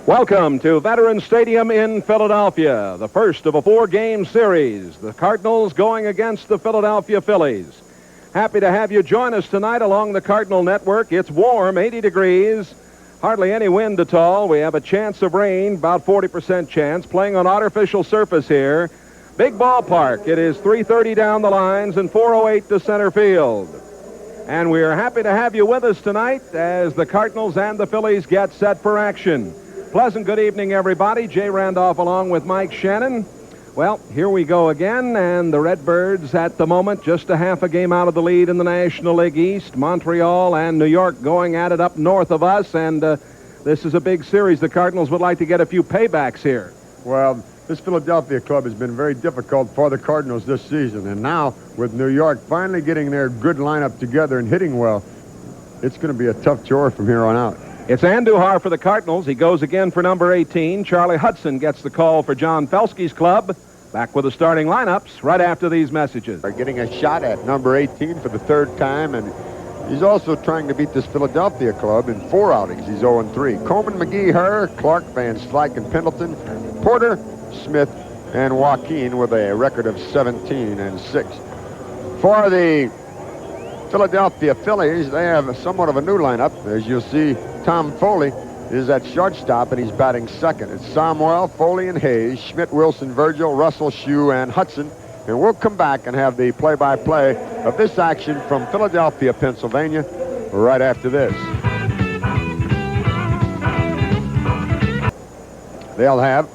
Welcome to Veterans Stadium in Philadelphia, the first of a four-game series. The Cardinals going against the Philadelphia Phillies. Happy to have you join us tonight along the Cardinal Network. It's warm, 80 degrees, hardly any wind at all. We have a chance of rain, about 40% chance, playing on artificial surface here. Big ballpark. It is 3:30 down the lines and 4:08 to center field. And we are happy to have you with us tonight as the Cardinals and the Phillies get set for action. Pleasant good evening, everybody. Jay Randolph along with Mike Shannon. Well, here we go again, and the Redbirds at the moment just a half a game out of the lead in the National League East. Montreal and New York going at it up north of us, and this is a big series. The Cardinals would like to get a few paybacks here. Well, this Philadelphia club has been very difficult for the Cardinals this season, and now with New York finally getting their good lineup together and hitting well, it's going to be a tough chore from here on out. It's Andujar for the Cardinals. He goes again for number 18. Charlie Hudson gets the call for John Felske's club. Back with the starting lineups right after these messages. They're getting a shot at number 18 for the third time, and he's also trying to beat this Philadelphia club in 4 outings. He's 0-3. Coleman, McGee, Herr, Clark, Van Slyke, and Pendleton, Porter, Smith, and Joaquin with a record of 17-6. For the Philadelphia Phillies, they have somewhat of a new lineup. As you'll see, Tom Foley is at shortstop, and he's batting second. It's Samuel, Foley, and Hayes, Schmidt, Wilson, Virgil, Russell, Shue, and Hudson. And we'll come back and have the play-by-play of this action from Philadelphia, Pennsylvania, right after this. They'll have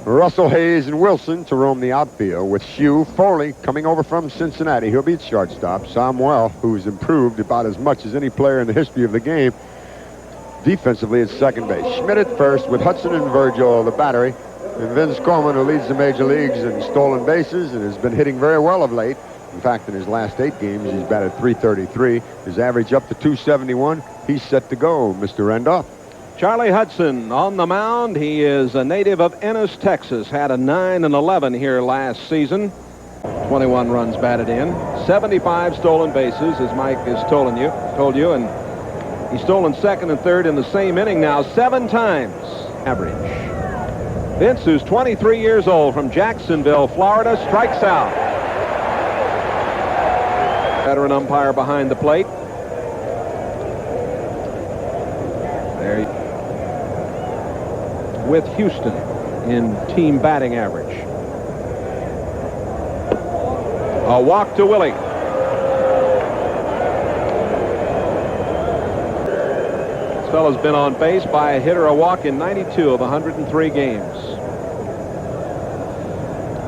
Russell, Hayes, and Wilson to roam the outfield, with Shue, Foley coming over from Cincinnati. He'll be at shortstop. Samuel, who's improved about as much as any player in the history of the game, defensively at second base. Schmidt at first, with Hudson and Virgil the battery. And Vince Coleman, who leads the major leagues in stolen bases and has been hitting very well of late. In fact, in his last 8 games, he's batted .333. His average up to .271. He's set to go, Mr. Randolph. Charlie Hudson on the mound. He is a native of Ennis, Texas. Had a 9-11 here last season. 21 runs batted in. 75 stolen bases, as Mike has told you, and he's stolen second and third in the same inning now 7 times. Average. Vince, who's 23 years old, from Jacksonville, Florida, strikes out. Veteran umpire behind the plate. There, with Houston in team batting average. A walk to Willie. This fellow's been on base by a hit or a walk in 92 of 103 games.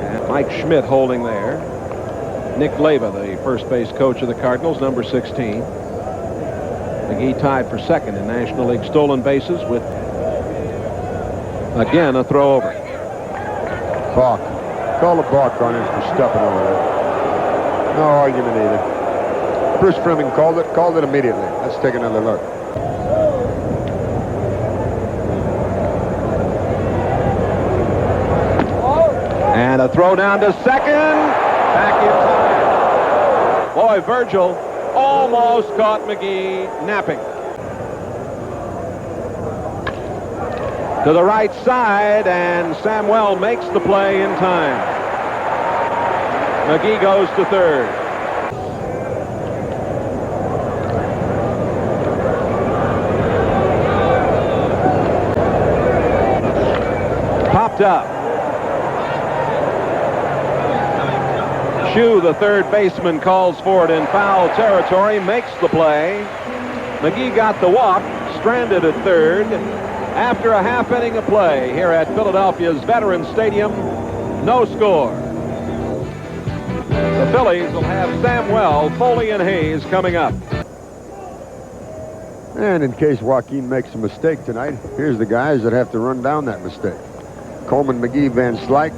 And Mike Schmidt holding there. Nick Leyva, the first base coach of the Cardinals, number 16. McGee tied for second in National League stolen bases with, again, a throw over. Balk. Call a balk on him for stepping over there. No argument either. Bruce Fleming called it immediately. Let's take another look. And a throw down to second. Back in time. Boy, Virgil almost caught McGee napping. To the right side, and Samuel makes the play in time. McGee goes to third. Popped up. Shue, the third baseman, calls for it in foul territory, makes the play. McGee got the walk, stranded at third. After a half inning of play here at Philadelphia's Veterans Stadium, no score. The Phillies will have Samuel, Foley, and Hayes coming up. And in case Joaquin makes a mistake tonight, here's the guys that have to run down that mistake. Coleman, McGee, Van Slyke,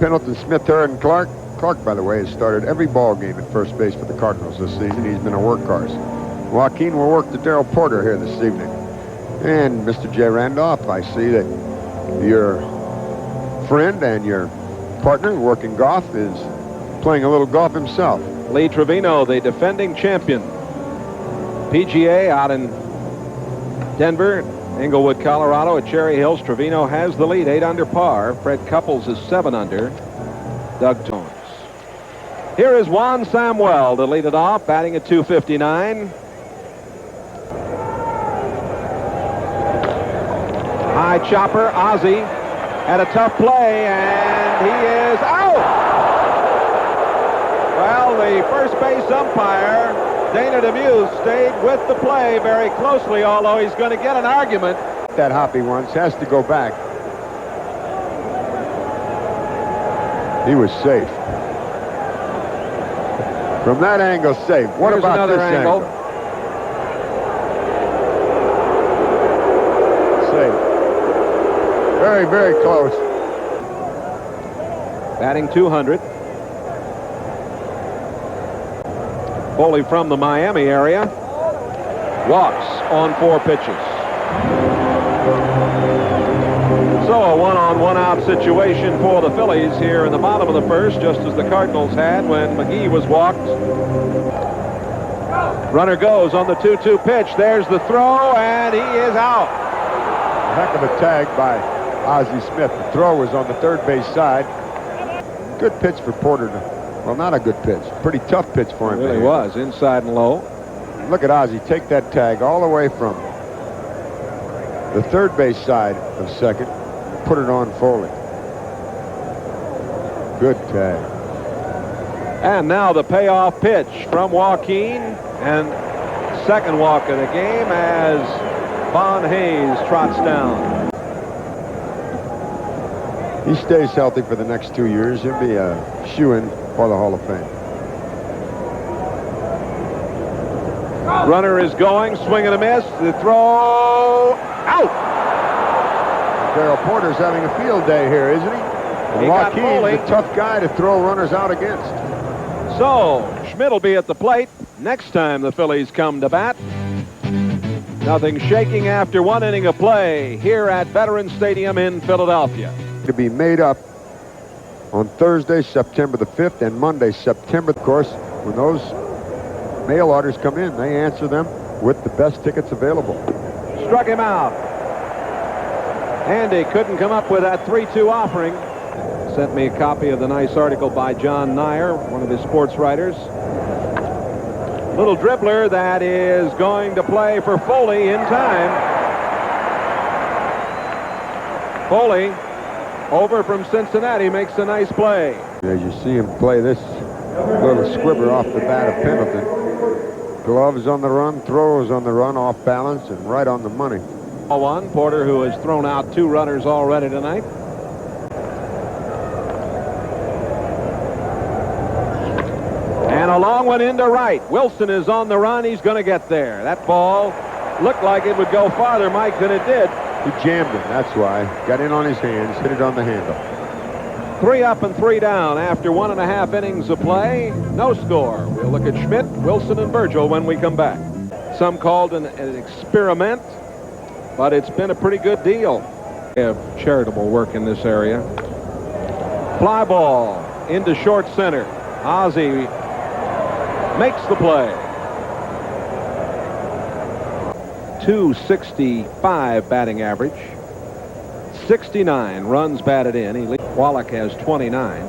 Pendleton, Smith, Herr, and Clark. Clark, by the way, has started every ball game at first base for the Cardinals this season. He's been a workhorse. Joaquin will work to Darrell Porter here this evening. And Mr. J. Randolph, I see that your friend and your partner working golf is playing a little golf himself. Lee Trevino, the defending champion. PGA out in Denver, Inglewood, Colorado at Cherry Hills. Trevino has the lead, 8 under par. Fred Couples is 7 under. Doug Tones. Here is Juan Samuel to lead it off, batting at .259. High chopper. Ozzie had a tough play, and he is out. Well, the first base umpire, Dana DeMuse, stayed with the play very closely, although he's going to get an argument. That hoppy once has to go back. He was safe. From that angle, safe. What Here's about another this angle? Safe. Very, very close. Batting 200. Foley from the Miami area. Walks on 4 pitches. So a one-on-one out situation for the Phillies here in the bottom of the first, just as the Cardinals had when McGee was walked. Runner goes on the 2-2 pitch. There's the throw, and he is out. A heck of a tag by Ozzie Smith. The throw was on the third base side. Good pitch for Porter. Well, not a good pitch. Pretty tough pitch for him. It really was, inside and low. Look at Ozzie take that tag all the way from the third base side of second. Put it on Foley. Good tag. And now the payoff pitch from Joaquin, and second walk of the game as Von Hayes trots down. He stays healthy for the next 2 years. He'll be a shoo-in for the Hall of Fame. Runner is going, swing and a miss. The throw, out. Darrell Porter's having a field day here, isn't he? And He got Joaquin's Foley. a tough guy to throw runners out against. So Schmidt will be at the plate next time the Phillies come to bat. Nothing shaking after 1 inning of play here at Veterans Stadium in Philadelphia. To be made up on Thursday, September the 5th, and Monday, September. Of course, when those mail orders come in, they answer them with the best tickets available. Struck him out. Andy couldn't come up with that 3-2 offering. Sent me a copy of the nice article by John Nyer, one of his sports writers. Little dribbler that is going to play for Foley in time. Foley over from Cincinnati makes a nice play. As you see him play this little squibber off the bat of Pendleton. Gloves on the run, throws on the run, off balance, and right on the money. 1. Porter, who has thrown out 2 runners already tonight. And a long one into right. Wilson is on the run. He's going to get there. That ball looked like it would go farther, Mike, than it did. He jammed him, that's why. Got in on his hands, hit it on the handle. 3 up and 3 down after 1.5 innings of play. No score. We'll look at Schmidt, Wilson, and Virgil when we come back. Some called an experiment, but it's been a pretty good deal. We have charitable work in this area. Fly ball into short center. Ozzie makes the play. .265 batting average. 69 runs batted in. Wallach has 29.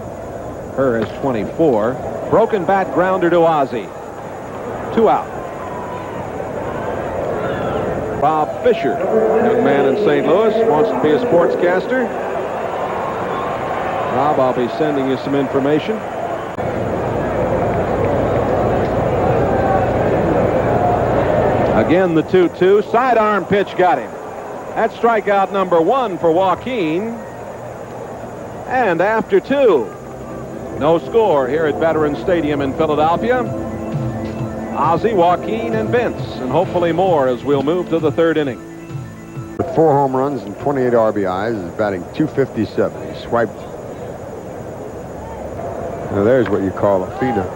Herr has 24. Broken bat grounder to Ozzie. 2 out. Bob Fisher, young man in St. Louis, wants to be a sportscaster. Rob, I'll be sending you some information. Again, the 2-2. Sidearm pitch got him. That's strikeout number 1 for Joaquin. And after 2, no score here at Veterans Stadium in Philadelphia. Ozzie, Joaquin, and Vince, and hopefully more as we'll move to the 3rd inning. With 4 home runs and 28 RBIs, is batting .257. He swiped. Now there's what you call a phenom.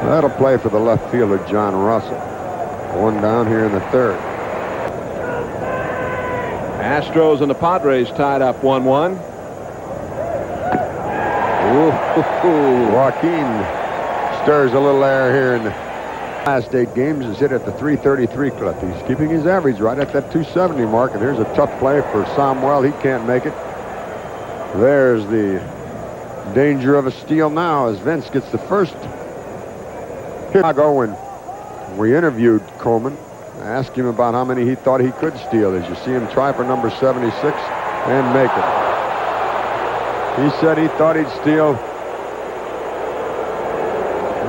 That'll play for the left fielder, John Russell. 1 down here in the 3rd. Astros and the Padres tied up 1-1. Joaquin stirs a little air here in the Last 8 games has hit at the .333 clip. He's keeping his average right at that .270 mark. And here's a tough play for Samuel. He can't make it. There's the danger of a steal now as Vince gets the first hit. When we interviewed Coleman, I asked him about how many he thought he could steal. As you see him try for number 76 and make it. He said he thought he'd steal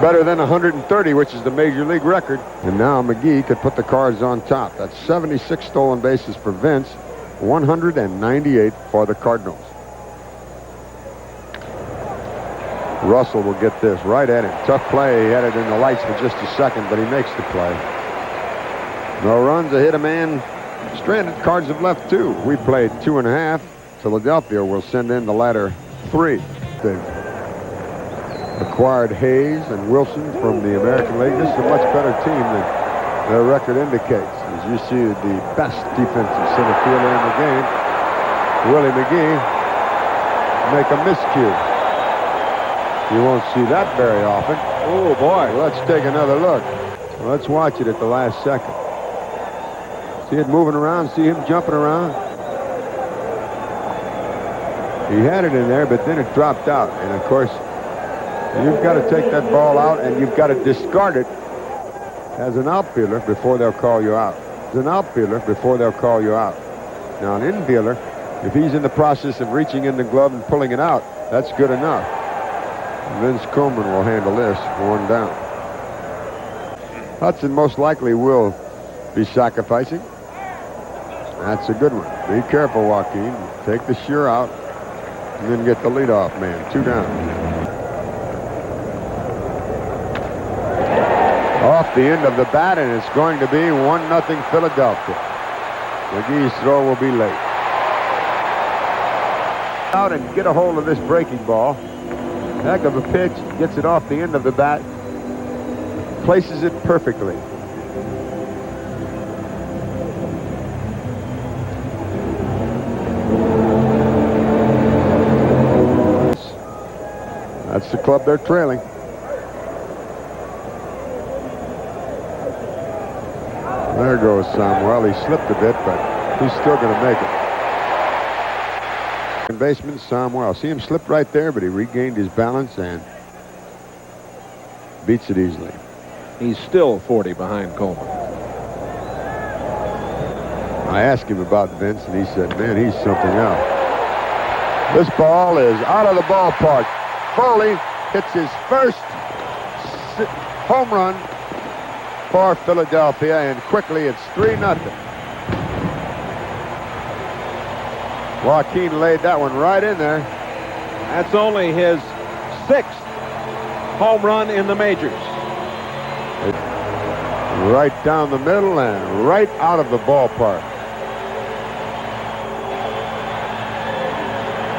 better than 130, which is the major league record. And now McGee could put the Cards on top. That's 76 stolen bases for Vince, 198 for the Cardinals. Russell will get this right at him. Tough play. He had it in the lights for just a second, but he makes the play. No runs, a hit, a man stranded. Cards have left 2. We played 2.5. Philadelphia will send in the latter 3. They've acquired Hayes and Wilson from the American League. This is a much better team than their record indicates. As you see, the best defensive center fielder in the game, Willie McGee, make a miscue. You won't see that very often. Oh, boy. Well, let's take another look. Well, let's watch it at the last second. See it moving around, see him jumping around. He had it in there, but then it dropped out. And, of course, you've got to take that ball out, and you've got to discard it as an outfielder before they'll call you out. As an outfielder before they'll call you out. Now, an infielder, if he's in the process of reaching in the glove and pulling it out, that's good enough. Vince Coleman will handle this. 1 down. Hudson most likely will be sacrificing. That's a good one. Be careful, Joaquin. Take the shear out and then get the leadoff man. 2 down. Off the end of the bat, and it's going to be 1-0 Philadelphia. McGee's throw will be late. Out and get a hold of this breaking ball. Heck of a pitch. Gets it off the end of the bat. Places it perfectly. That's the club they're trailing. There goes Samuel. He slipped a bit, but he's still going to make it. Baseman Samuel. See him slip right there, but he regained his balance and beats it easily. He's still 40 behind Coleman. I asked him about Vince, and he said, man, he's something else. This ball is out of the ballpark. Foley hits his first home run for Philadelphia, and quickly it's 3-0. Joaquin laid that one right in there. That's only his 6th home run in the majors. Right down the middle and right out of the ballpark.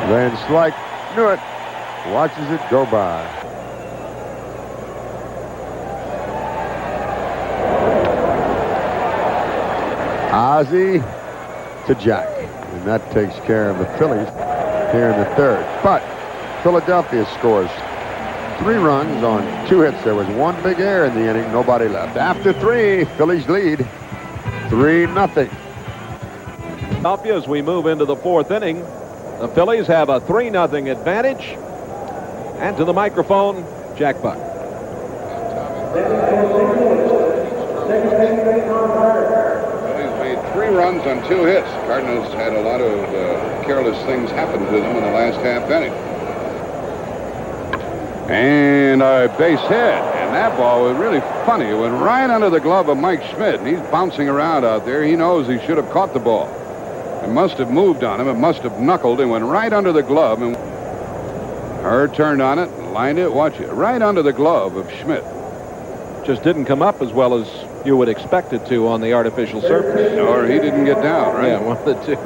Van Slyke knew it. Watches it go by. Ozzie to Jack. And that takes care of the Phillies here in the 3rd. But Philadelphia scores 3 runs on 2 hits. There was 1 big error in the inning. Nobody left. After 3, Phillies lead 3-0. Philadelphia, as we move into the 4th inning, the Phillies have a 3-0 advantage. And to the microphone, Jack Buck. Phillies made 3 runs on 2 hits. Cardinals had a lot of careless things happen to them in the last half inning. And a base hit. And that ball was really funny. It went right under the glove of Mike Schmidt. And he's bouncing around out there. He knows he should have caught the ball. It must have moved on him. It must have knuckled and went right under the glove. And Hurd turned on it, lined it, watch it, right under the glove of Schmidt. Just didn't come up as well as you would expect it to on the artificial surface. Or he didn't get down, right? Yeah, 1 of the 2.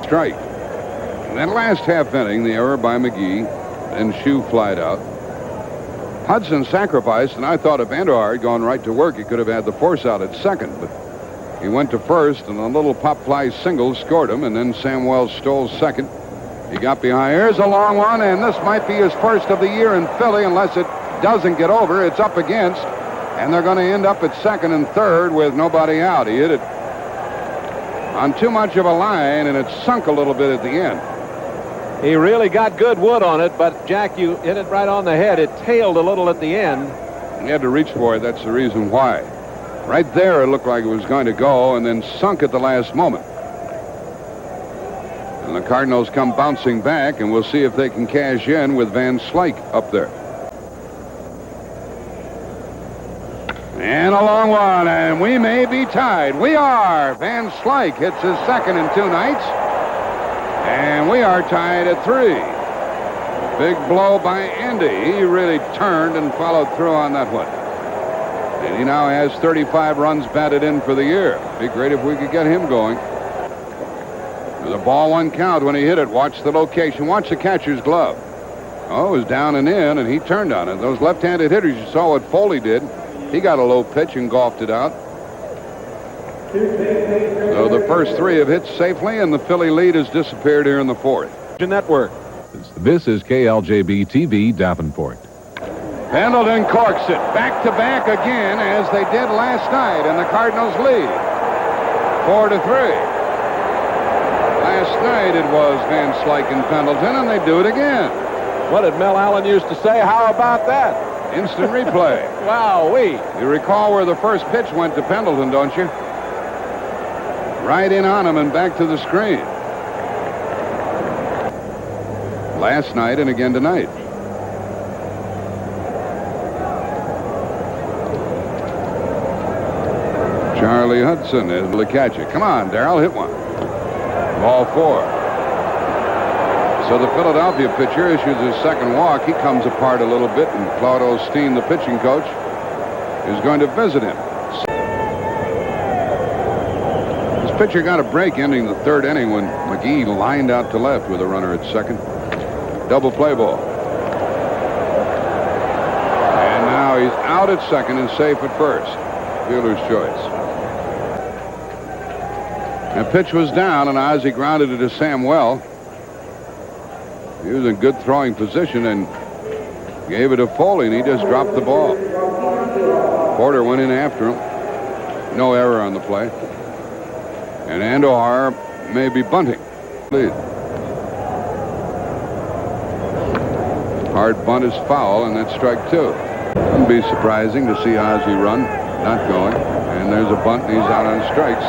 Strike. And that last half inning, the error by McGee, and Shue flied out. Hudson sacrificed, and I thought if Andor had gone right to work, he could have had the force out at second, but he went to first, and a little pop fly single scored him, and then Samuel stole second. He got behind. Here's a long one, and this might be his first of the year in Philly, unless it doesn't get over. It's up against, And they're going to end up at second and third with nobody out. He hit it on too much of a line, and it sunk a little bit at the end. He really got good wood on it, but, Jack, you hit it right on the head. It tailed a little at the end. He had to reach for it. That's the reason why. Right there, it looked like it was going to go, and then sunk at the last moment. And the Cardinals come bouncing back, and we'll see if they can cash in with Van Slyke up there. And a long one, and we may be tied. We are. Van Slyke hits his second in 2 nights. And we are tied at 3. Big blow by Andy. He really turned and followed through on that one. And he now has 35 runs batted in for the year. Be great if we could get him going. There's a ball 1 count when he hit it. Watch the location. Watch the catcher's glove. Oh, it was down and in, and he turned on it. Those left-handed hitters, you saw what Foley did. He got a low pitch and golfed it out. So the first 3 have hit safely, and the Philly lead has disappeared here in the 4th. Network. This is KLJB-TV Davenport. Pendleton corks it back-to-back again, as they did last night, and the Cardinals lead 4-3. Last night it was Van Slyke and Pendleton, and they do it again. What did Mel Allen used to say? How about that? Instant replay. Wow-wee. You recall where the first pitch went to Pendleton, don't you? Right in on him and back to the screen. Last night and again tonight. Charlie Hudson is able to catch it. Come on, Darrell, hit one. Ball 4. So the Philadelphia pitcher issues his second walk. He comes apart a little bit, and Claude Osteen, the pitching coach, is going to visit him. This pitcher got a break ending the 3rd inning when McGee lined out to left with a runner at second. Double play ball. And now he's out at second and safe at first. Fielder's choice. The pitch was down, and Ozzie grounded it to Samwell. He was in good throwing position and gave it to Foley, and he just dropped the ball. Porter went in after him. No error on the play. And Andujar may be bunting. Lead. Hard bunt is foul, and that's strike 2. Wouldn't be surprising to see Ozzie run. Not going. And there's a bunt, and he's out on strikes.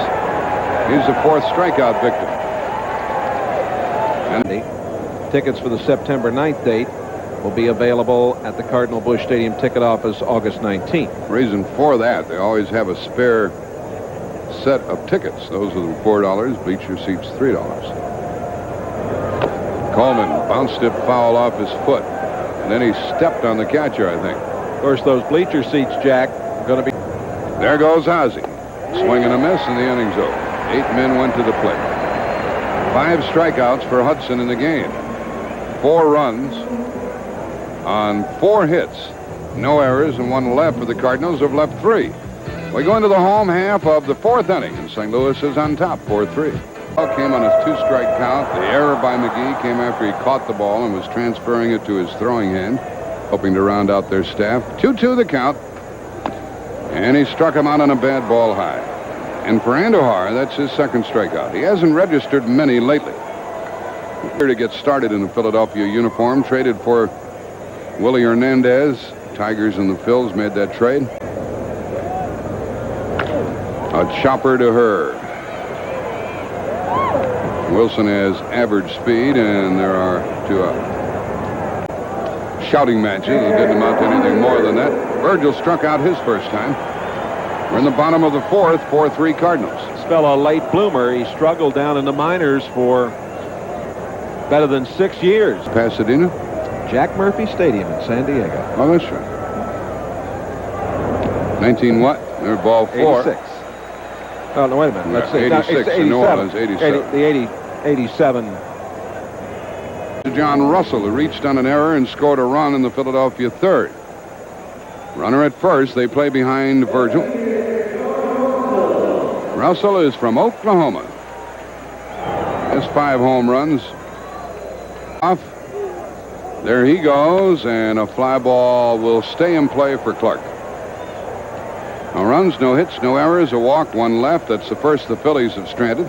He's the 4th strikeout victim. And tickets for the September 9th date will be available at the Cardinal Busch Stadium ticket office August 19th. Reason for that, they always have a spare set of tickets. Those are the $4, bleacher seats $3. Coleman bounced it foul off his foot, and then he stepped on the catcher, I think. Of course, those bleacher seats, Jack, are going to be... There goes Ozzie. Swing and a miss, and the inning's over. 8 men went to the plate. 5 strikeouts for Hudson in the game. 4 runs on 4 hits. No errors and 1 left for the Cardinals, who've left 3. We go into the home half of the 4th inning, and St. Louis is on top, 4-3. Ball came on a 2-strike count. The error by McGee came after he caught the ball and was transferring it to his throwing hand, hoping to round out their staff. 2-2 the count, and he struck him out on a bad ball high. And for Andujar, that's his 2nd strikeout. He hasn't registered many lately. Here to get started in the Philadelphia uniform, traded for Willie Hernandez. Tigers and the Phils made that trade. A chopper to Hurd. Wilson has average speed, and there are 2 shouting matches that didn't amount to anything more than that. Virgil struck out his first time. We're in the bottom of the 4th, 4-3 Cardinals. This fellow, a late bloomer. He struggled down in the minors for better than 6 years. Pasadena? Jack Murphy Stadium in San Diego. Oh, that's right. 19 what? They're ball 4. 86. Oh, no, wait a minute. Let's see. 86 in New Orleans, 87. 87. John Russell, who reached on an error and scored a run in the Philadelphia 3rd. Runner at first. They play behind Virgil. Russell is from Oklahoma. Has 5 home runs. Off. There he goes, and a fly ball will stay in play for Clark. No runs, no hits, no errors, a walk, one left. That's the first the Phillies have stranded.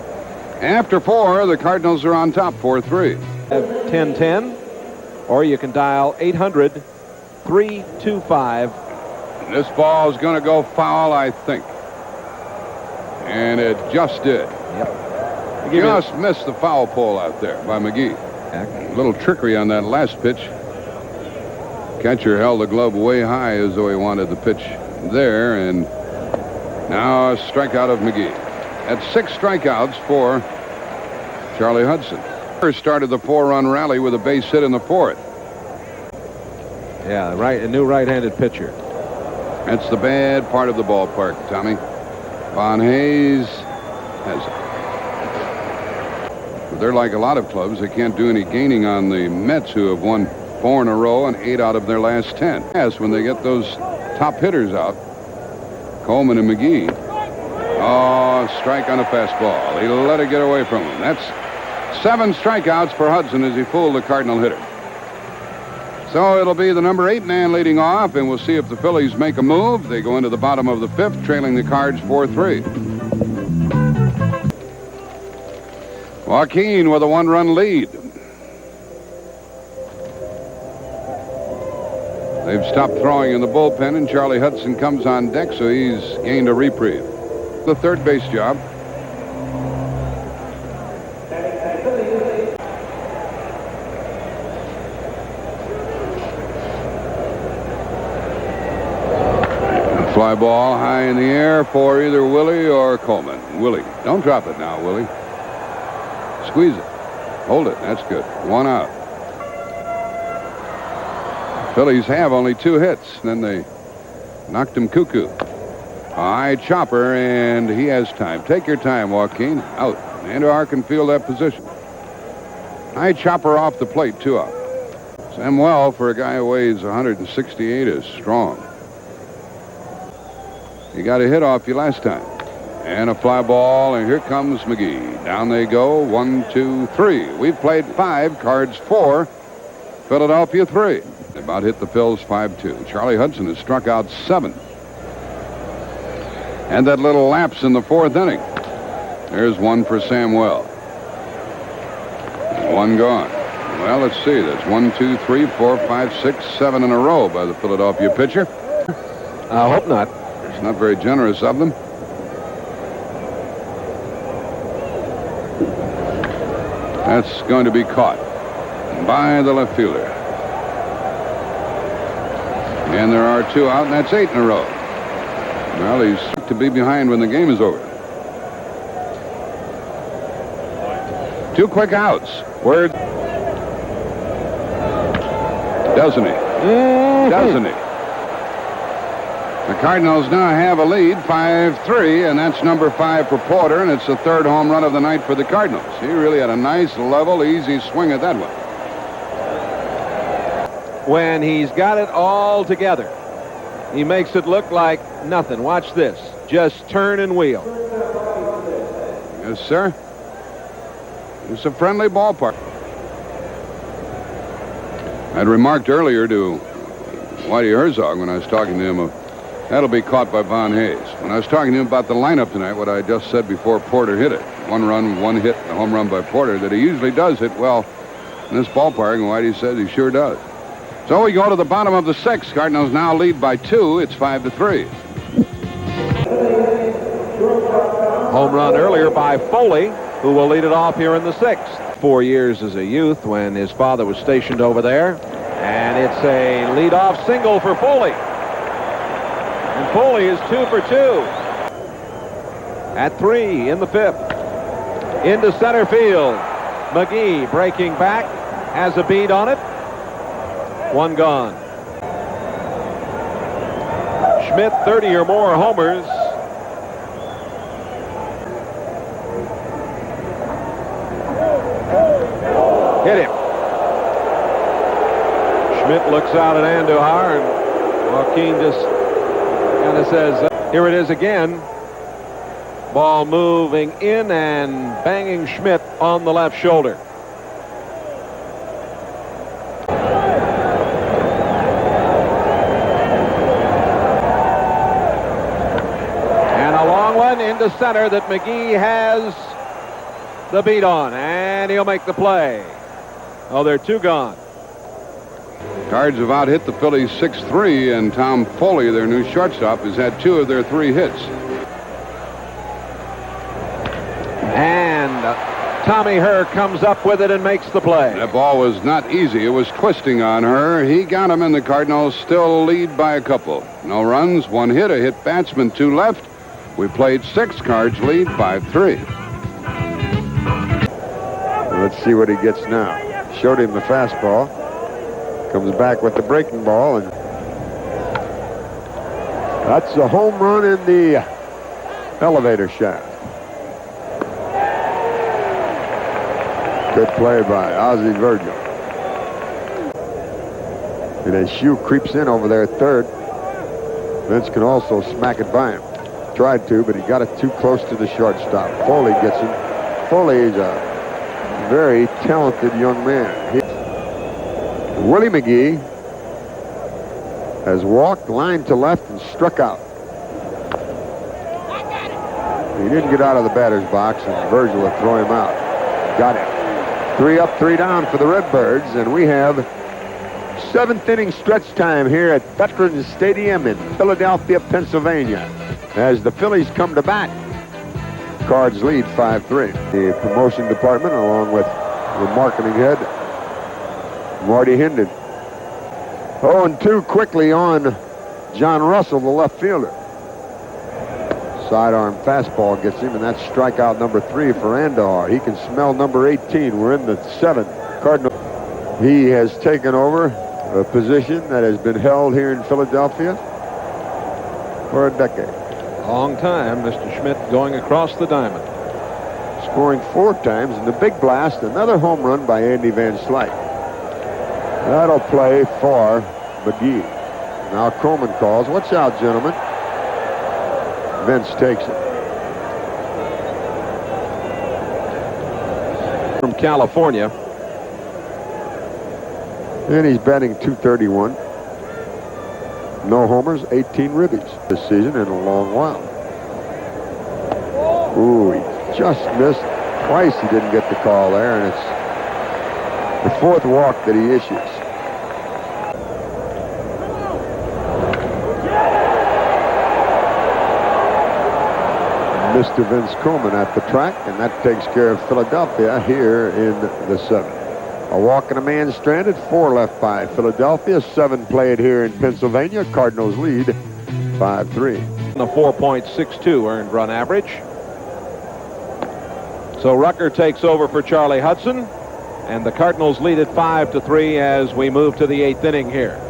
After 4, the Cardinals are on top, 4-3. 1010, or you can dial 800-325. This ball is going to go foul, I think. And it just did. Yep. Just missed the foul pole out there by McGee. A little trickery on that last pitch. Catcher held the glove way high as though he wanted the pitch there, and now a strikeout of McGee. That's 6 strikeouts for Charlie Hudson. First started the 4-run rally with a base hit in the 4th. Yeah, a new right-handed pitcher. That's the bad part of the ballpark, Tommy. Von Hayes has it. But they're like a lot of clubs. They can't do any gaining on the Mets, who have won 4 in a row and 8 out of their last 10. Yes, when they get those top hitters out, Coleman and McGee. Oh, strike on a fastball. He let it get away from him. That's 7 strikeouts for Hudson as he fooled the Cardinal hitter. So it'll be the number 8 man leading off, and we'll see if the Phillies make a move. They go into the bottom of the 5th, trailing the Cards 4-3. Joaquin with a 1-run lead. They've stopped throwing in the bullpen, and Charlie Hudson comes on deck, so he's gained a reprieve. The third base job. Fly ball high in the air for either Willie or Coleman. Willie. Don't drop it now, Willie. Squeeze it. Hold it. That's good. 1 out. Phillies have only 2 hits. Then they knocked him cuckoo. A high chopper, and he has time. Take your time, Joaquin. Out. Andujar can feel that position. High chopper off the plate, 2 out. Samuel, for a guy who weighs 168, is strong. He got a hit off you last time. And a fly ball, and here comes McGee. Down they go. 1, 2, 3. We've played 5, Cards 4, Philadelphia 3. They about hit the Phils 5-2. Charlie Hudson has struck out 7. And that little lapse in the 4th inning. There's 1 for Samuel. 1 gone. Well, let's see. That's 1, 2, 3, 4, 5, 6, 7 in a row by the Philadelphia pitcher. I hope not. It's not very generous of them. That's going to be caught by the left fielder. And there are 2 out, and that's 8 in a row. Well, he's to be behind when the game is over. 2 quick outs. Where doesn't he? Doesn't he? The Cardinals now have a lead, 5-3, and that's number 5 for Porter, and it's the 3rd home run of the night for the Cardinals. He really had a nice, level, easy swing at that one. When he's got it all together, he makes it look like nothing. Watch this. Just turn and wheel. Yes, sir. It's a friendly ballpark. I'd remarked earlier to Whitey Herzog when I was talking to him, that'll be caught by Von Hayes. When I was talking to him about the lineup tonight, what I just said before Porter hit it, 1 run, 1 hit, a home run by Porter, that he usually does hit well in this ballpark, and Whitey said he sure does. So we go to the bottom of the 6th. Cardinals now lead by 2. It's 5-3. Home run earlier by Foley, who will lead it off here in the 6th. 4 years as a youth when his father was stationed over there. And it's a leadoff single for Foley. And Foley is 2 for 2. At 3 in the 5th. Into center field. McGee breaking back. Has a beat on it. 1 gone. Schmidt, 30 or more homers. Hit him. Schmidt looks out at Andujar, and Joaquin just kind of says, here it is again. Ball moving in and banging Schmidt on the left shoulder. to center that McGee has the beat on, and he'll make the play. Oh, they're two gone. Cards have out hit the Phillies 6-3, and Tom Foley, their new shortstop, has had 2 of their 3 hits. And Tommy Herr comes up with it and makes the play. That ball was not easy. It was twisting on her. He got him, and the Cardinals still lead by a couple. No runs, 1 hit, a hit batsman, 2 left. We played 6. Cards lead 5-3. Let's see what he gets now. Showed him the fastball. Comes back with the breaking ball, and that's a home run in the elevator shaft. Good play by Ozzie Virgil. And as Shue creeps in over there at third, Vince can also smack it by him. Tried to, but he got it too close to the shortstop. Foley gets him. Foley is a very talented young man. Willie McGee has walked line to left and struck out. He didn't get out of the batter's box, and Virgil will throw him out. Got him. 3 up, 3 down for the Redbirds, and we have 7th inning stretch time here at Veterans Stadium in Philadelphia, Pennsylvania, as the Phillies come to bat. Cards lead 5-3. The promotion department, along with the marketing head, Marty Hendon. 0-2 quickly on John Russell, the left fielder. Sidearm fastball gets him, and that's strikeout number 3 for Andahar. He can smell number 18. We're in the 7th. Cardinal. He has taken over a position that has been held here in Philadelphia for a decade. Long time, Mr. Schmidt going across the diamond. Scoring 4 times in the big blast. Another home run by Andy Van Slyke. That'll play for McGee. Now Coleman calls. Watch out, gentlemen. Vince takes it. From California. And he's batting .231. No homers, 18 ribbies this season in a long while. Ooh, he just missed. Twice he didn't get the call there, and it's the 4th walk that he issues. Mr. Vince Coleman at the track, and that takes care of Philadelphia here in the 7th. A walk and a man stranded, 4 left by Philadelphia, 7 played here in Pennsylvania. Cardinals lead 5-3. A 4.62 earned run average. So Rucker takes over for Charlie Hudson, and the Cardinals lead it 5-3 as we move to the 8th inning here.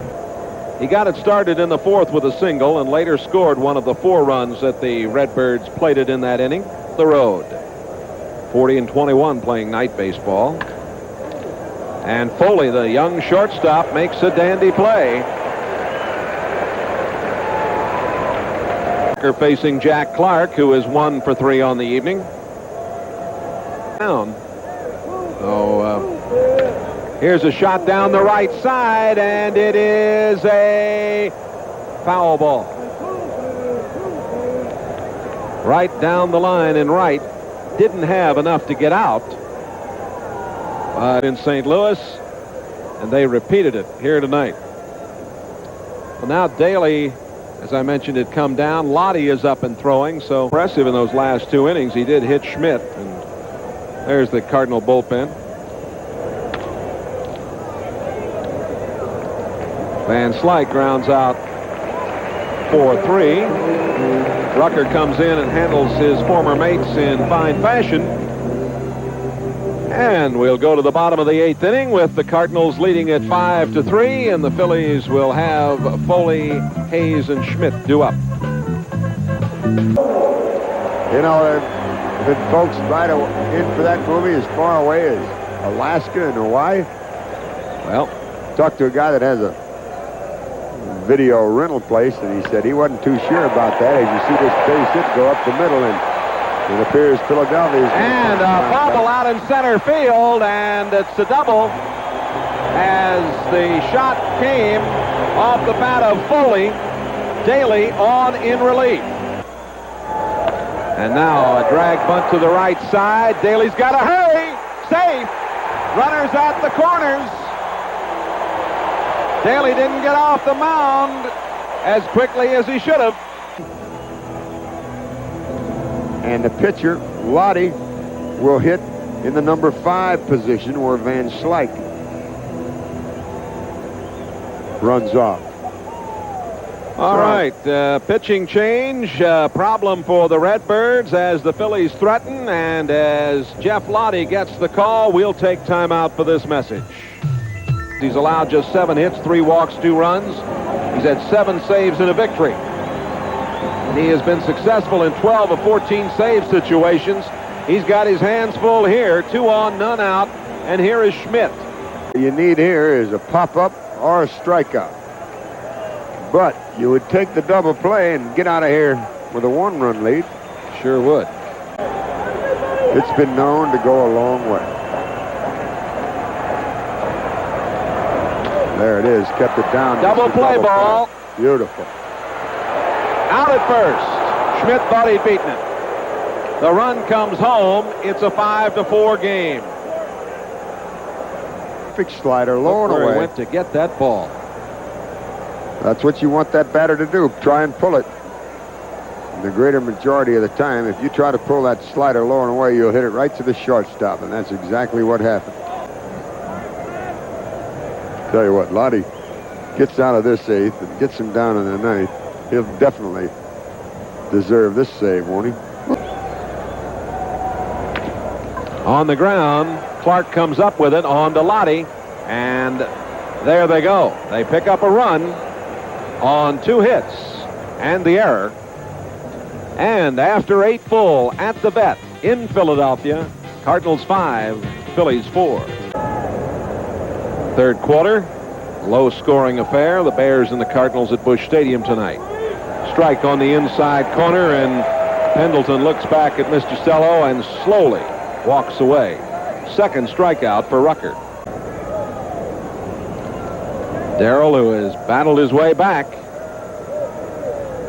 He got it started in the 4th with a single and later scored one of the 4 runs that the Redbirds plated in that inning. The road. 40-21 playing night baseball. And Foley, the young shortstop, makes a dandy play. Facing Jack Clark, who is 1 for 3 on the evening. Down. Here's a shot down the right side, and it is a foul ball. Right down the line in right. Didn't have enough to get out. But in St. Louis, and they repeated it here tonight. Well, now Daly, as I mentioned, had come down. Lottie is up and throwing, so impressive in those last 2 innings. He did hit Schmidt, and there's the Cardinal bullpen. Van Slyke grounds out 4-3. Rucker comes in and handles his former mates in fine fashion. And we'll go to the bottom of the 8th inning with the Cardinals leading at 5-3, and the Phillies will have Foley, Hayes, and Schmidt due up. You know, there have been folks right in for that movie as far away as Alaska and Hawaii. Well, talked to a guy that has a video rental place, and he said he wasn't too sure about that. As you see this base hit go up the middle, and it appears Philadelphia is... And a bobble out in center field, and it's a double as the shot came off the bat of Foley. Daly on in relief. And now a drag bunt to the right side. Daly's got to hurry. Safe. Runners at the corners. Daly didn't get off the mound as quickly as he should have. And the pitcher, Lottie, will hit in the number 5 position where Van Slyke runs off. All right, pitching change, problem for the Redbirds as the Phillies threaten, and as Jeff Lottie gets the call, we'll take timeout for this message. He's allowed just 7 hits, 3 walks, 2 runs. He's had 7 saves and a victory. And he has been successful in 12 of 14 save situations. He's got his hands full here, 2 on, none out, and here is Schmidt. What you need here is a pop-up or a strikeout. But you would take the double play and get out of here with a 1-run lead. Sure would. It's been known to go a long way. There it is, kept it down. Double play ball. Beautiful. Out at first. Schmidt thought he'd beaten it. The run comes home. It's a 5-4 game. Perfect slider, low and away. Went to get that ball. That's what you want that batter to do. Try and pull it. And the greater majority of the time, if you try to pull that slider low and away, you'll hit it right to the shortstop, and that's exactly what happened. Tell you what, Lottie gets out of this 8th and gets him down in the 9th. He'll definitely deserve this save, won't he? On the ground, Clark comes up with it on to Lottie, and there they go. They pick up a run on 2 hits and the error. And after 8 full at the vet in Philadelphia, Cardinals 5, Phillies 4. Third quarter, low-scoring affair. The Bears and the Cardinals at Busch Stadium tonight. Strike on the inside corner, and Pendleton looks back at Mr. Stello and slowly walks away. Second strikeout for Rucker. Darrell, who has battled his way back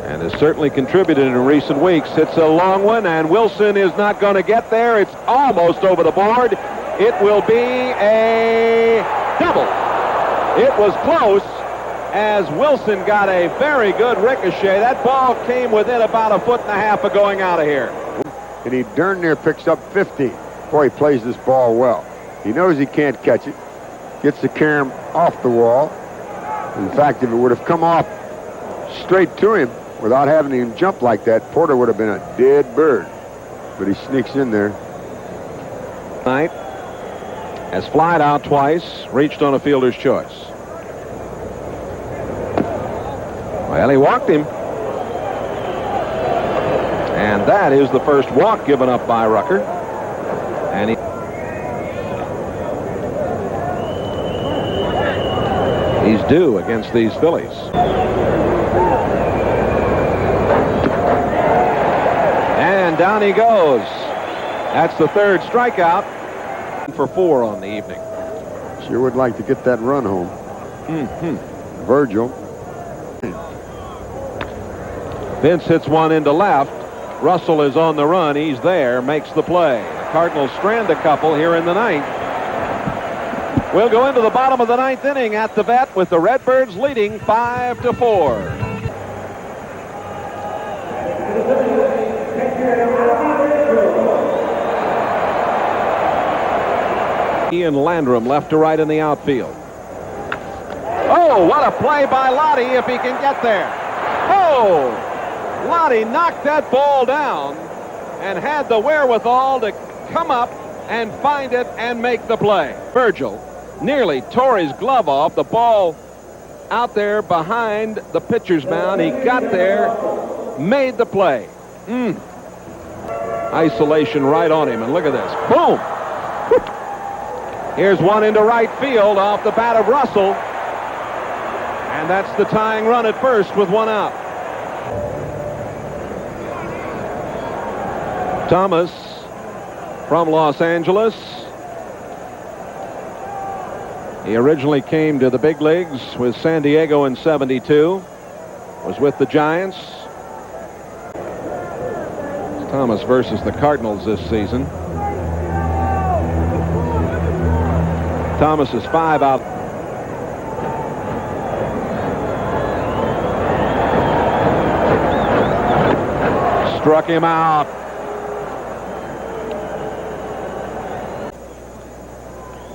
and has certainly contributed in recent weeks, hits a long one, and Wilson is not going to get there. It's almost over the board. It will be a double. It was close as Wilson got a very good ricochet. That ball came within about 1.5 feet of going out of here. And he darn near picks up 50. Boy, he plays this ball well. He knows he can't catch it. Gets the carom off the wall. In fact, if it would have come off straight to him without having him jump like that, Porter would have been a dead bird. But he sneaks in there. Tonight has flied out twice, reached on a fielder's choice. Well, he walked him. And that is the first walk given up by Rucker. And he's due against these Phillies. And down he goes. That's the third strikeout for 4 on the evening. Sure would like to get that run home. Virgil. Vince hits one into left. Russell is on the run. He's there, makes the play. The Cardinals strand a couple here in the 9th. We'll go into the bottom of the 9th inning at the vet with the Redbirds leading 5-4. Ian Landrum left to right in the outfield. Oh, what a play by Lottie if he can get there. Oh, Lottie knocked that ball down and had the wherewithal to come up and find it and make the play. Virgil nearly tore his glove off. The ball out there behind the pitcher's mound. He got there, made the play. Isolation right on him, and look at this. Boom! Here's one into right field off the bat of Russell. And that's the tying run at first with 1 out. Thomas from Los Angeles. He originally came to the big leagues with San Diego in '72. Was with the Giants. Thomas versus the Cardinals this season. Thomas is 5 out. Struck him out.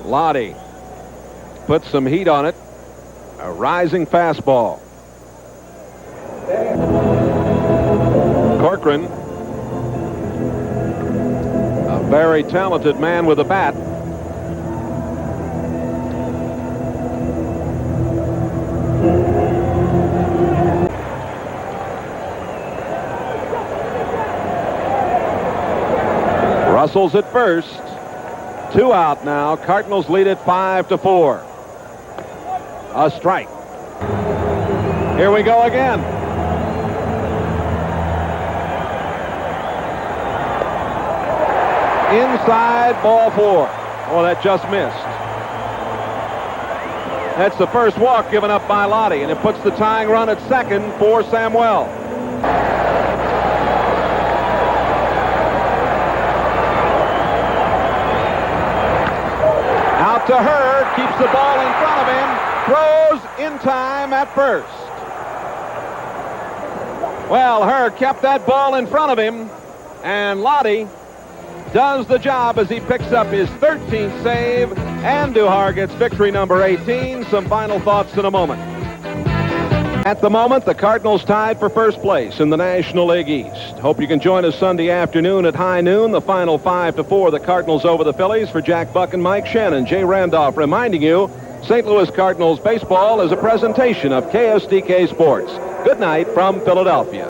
Lottie put some heat on it. A rising fastball. Corcoran, a very talented man with a bat. Russell's at first. 2 out now. Cardinals lead it 5-4. A strike. Here we go again. Inside, ball 4. Oh, that just missed. That's the first walk given up by Lottie, and it puts the tying run at second for Samuel. Out to Hurd, keeps the ball in front of him, throws in time at first. Well, Hurd kept that ball in front of him, and Lottie does the job as he picks up his 13th save, and Duhar gets victory number 18. Some final thoughts in a moment. At the moment, the Cardinals tied for first place in the National League East. Hope you can join us Sunday afternoon at high noon. The final 5-4, the Cardinals over the Phillies. For Jack Buck and Mike Shannon, Jay Randolph reminding you, St. Louis Cardinals baseball is a presentation of KSDK Sports. Good night from Philadelphia.